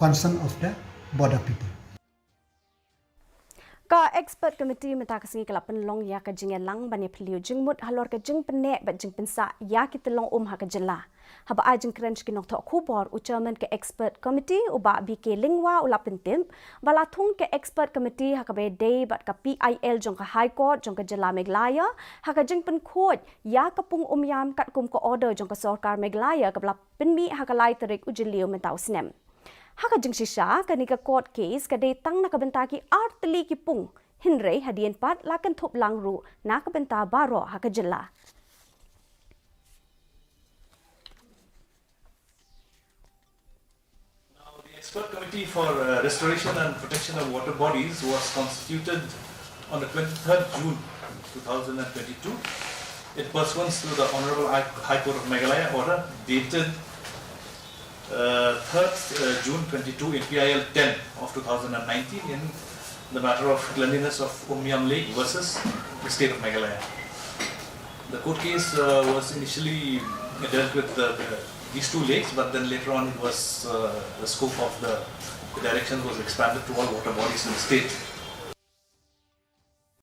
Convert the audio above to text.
concern of the border people. Ka expert committee matakas ngi kalapan long ya ka Jingialang bani peliu jingmut halor ka jing Pynneh ba jing Pynsah ya ki Tyllong ha ka jela. Haba ajing krench ki nokto khubor u chairman ka expert committee u ba BK lingwa u lapintim bala thung ka expert committee ha ka be day bat ka PIL jong ka high court jong ka jela Meglaya ha ka jing pen khoj ya ka pung yam kat kum ko order jong ka sarkar Meglaya ka bla pinmi ha ka lai tarik u jiliu mentau snem. Haka jeng sisa kanika court case kadetang nakabentaki arteli ki pung hinrei hadian pat lakan thop langru nakabenta baro haka jela. Now the expert committee for restoration and protection of water bodies was constituted on the 23rd June 2022. It pursuant to the Honorable High Court of Meghalaya order dated 3rd June 22 in PIL 10 of 2019 in the matter of cleanliness of Lake versus the state of Meghalaya. The court case was initially dealt with these two lakes, but then later on it was the scope of the directions was expanded to all water bodies in the state.